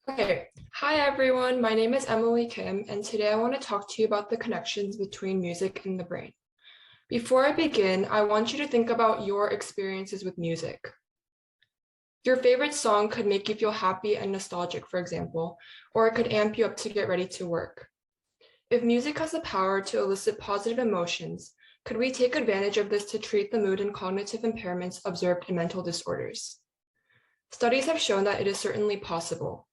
Okay, hi everyone, my name is Emily Kim, and today I want to talk to you about the connections between music and the brain. Before I begin, I want you to think about your experiences with music. Your favorite song could make you feel happy and nostalgic, for example, or it could amp you up to get ready to work. If music has the power to elicit positive emotions, could we take advantage of this to treat the mood and cognitive impairments observed in mental disorders? Studies have shown that it is certainly possible.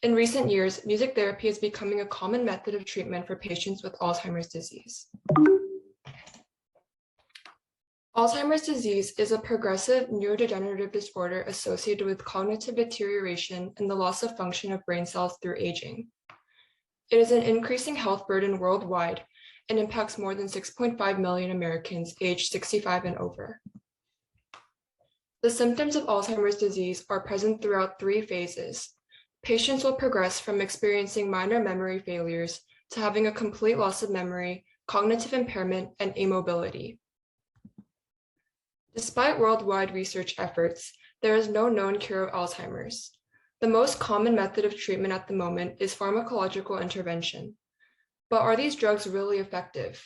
In recent years, music therapy is becoming a common method of treatment for patients with Alzheimer's disease. Alzheimer's disease is a progressive neurodegenerative disorder associated with cognitive deterioration and the loss of function of brain cells through aging. It is an increasing health burden worldwide and impacts more than 6.5 million Americans aged 65 and over. The symptoms of Alzheimer's disease are present throughout 3 phases. Patients will progress from experiencing minor memory failures to having a complete loss of memory, cognitive impairment, and immobility. Despite worldwide research efforts, there is no known cure of Alzheimer's. The most common method of treatment at the moment is pharmacological intervention. But are these drugs really effective?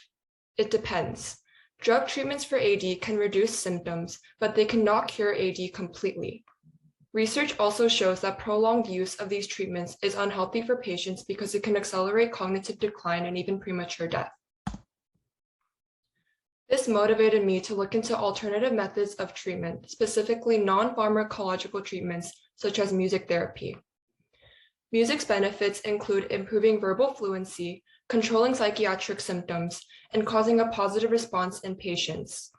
It depends. Drug treatments for AD can reduce symptoms, but they cannot cure AD completely. Research also shows that prolonged use of these treatments is unhealthy for patients because it can accelerate cognitive decline and even premature death. This motivated me to look into alternative methods of treatment, specifically non-pharmacological treatments such as music therapy. Music's benefits include improving verbal fluency, controlling psychiatric symptoms, and causing a positive response in patients.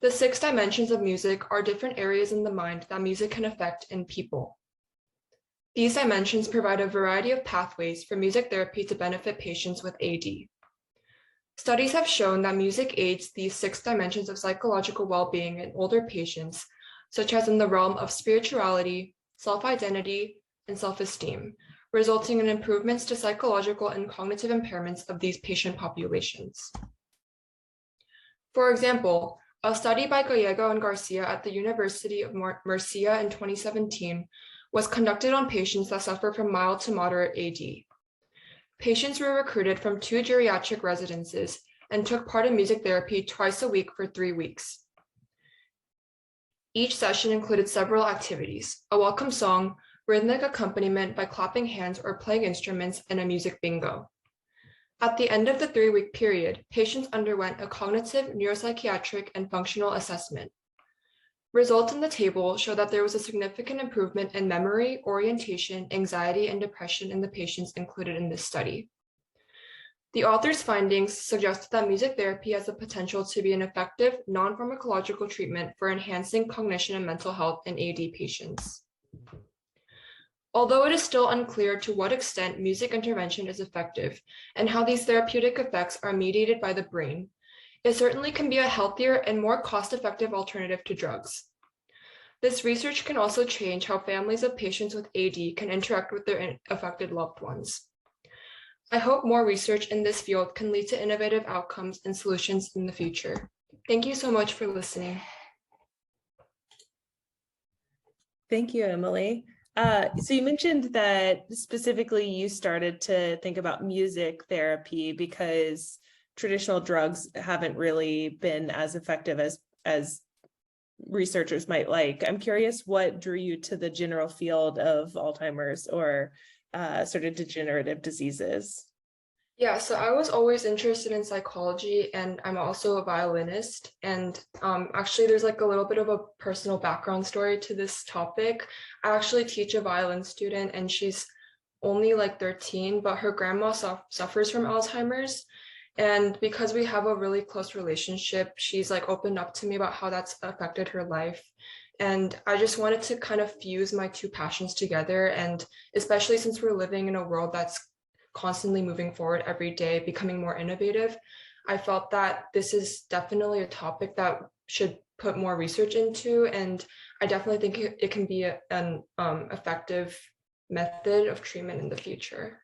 The 6 dimensions of music are different areas in the mind that music can affect in people. These dimensions provide a variety of pathways for music therapy to benefit patients with AD. Studies have shown that music aids these 6 dimensions of psychological well-being in older patients, such as in the realm of spirituality, self-identity, and self-esteem, resulting in improvements to psychological and cognitive impairments of these patient populations. For example, a study by Gallego and Garcia at the University of Murcia in 2017 was conducted on patients that suffer from mild to moderate AD. Patients were recruited from 2 geriatric residences and took part in music therapy twice a week for 3 weeks. Each session included several activities: a welcome song, rhythmic accompaniment by clapping hands or playing instruments, and a music bingo. At the end of the 3-week period, patients underwent a cognitive, neuropsychiatric, and functional assessment. Results in the table show that there was a significant improvement in memory, orientation, anxiety, and depression in the patients included in this study. The author's findings suggested that music therapy has the potential to be an effective, non-pharmacological treatment for enhancing cognition and mental health in AD patients. Although it is still unclear to what extent music intervention is effective and how these therapeutic effects are mediated by the brain, it certainly can be a healthier and more cost-effective alternative to drugs. This research can also change how families of patients with AD can interact with their affected loved ones. I hope more research in this field can lead to innovative outcomes and solutions in the future. Thank you so much for listening. Thank you, Emily. So you mentioned that specifically you started to think about music therapy because traditional drugs haven't really been as effective as researchers might like. I'm curious what drew you to the general field of Alzheimer's or sort of degenerative diseases? Yeah, so I was always interested in psychology, and I'm also a violinist. And actually, there's like a little bit of a personal background story to this topic. I actually teach a violin student, and she's only like 13, but her grandma suffers from Alzheimer's. And because we have a really close relationship, she's like opened up to me about how that's affected her life. And I just wanted to kind of fuse my 2 passions together. And especially since we're living in a world that's constantly moving forward every day, becoming more innovative, I felt that this is definitely a topic that should put more research into. And I definitely think it can be an effective method of treatment in the future.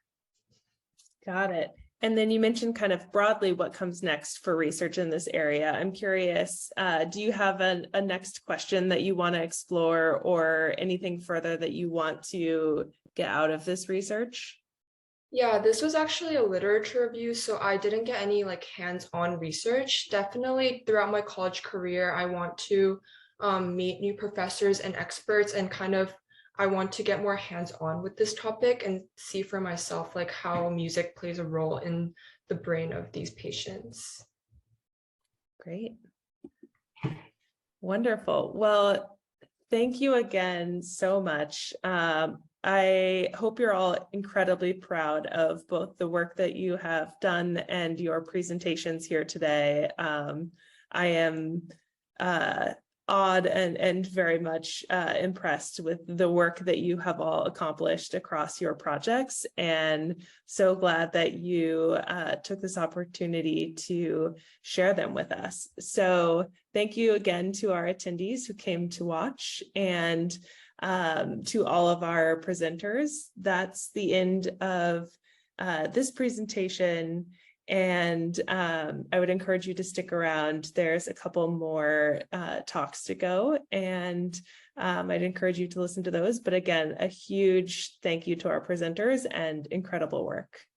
Got it. And then you mentioned kind of broadly what comes next for research in this area. I'm curious, do you have a next question that you want to explore or anything further that you want to get out of this research? Yeah, this was actually a literature review, so I didn't get any like hands-on research. Definitely throughout my college career, I want to meet new professors and experts and kind of I want to get more hands-on with this topic and see for myself like how music plays a role in the brain of these patients. Great. Wonderful. Well, thank you again so much. I hope you're all incredibly proud of both the work that you have done and your presentations here today. I am awed and very much impressed with the work that you have all accomplished across your projects, and so glad that you took this opportunity to share them with us. So thank you again to our attendees who came to watch, and to all of our presenters. That's the end of this presentation. And I would encourage you to stick around. There's a couple more talks to go, and I'd encourage you to listen to those. But again, a huge thank you to our presenters and incredible work.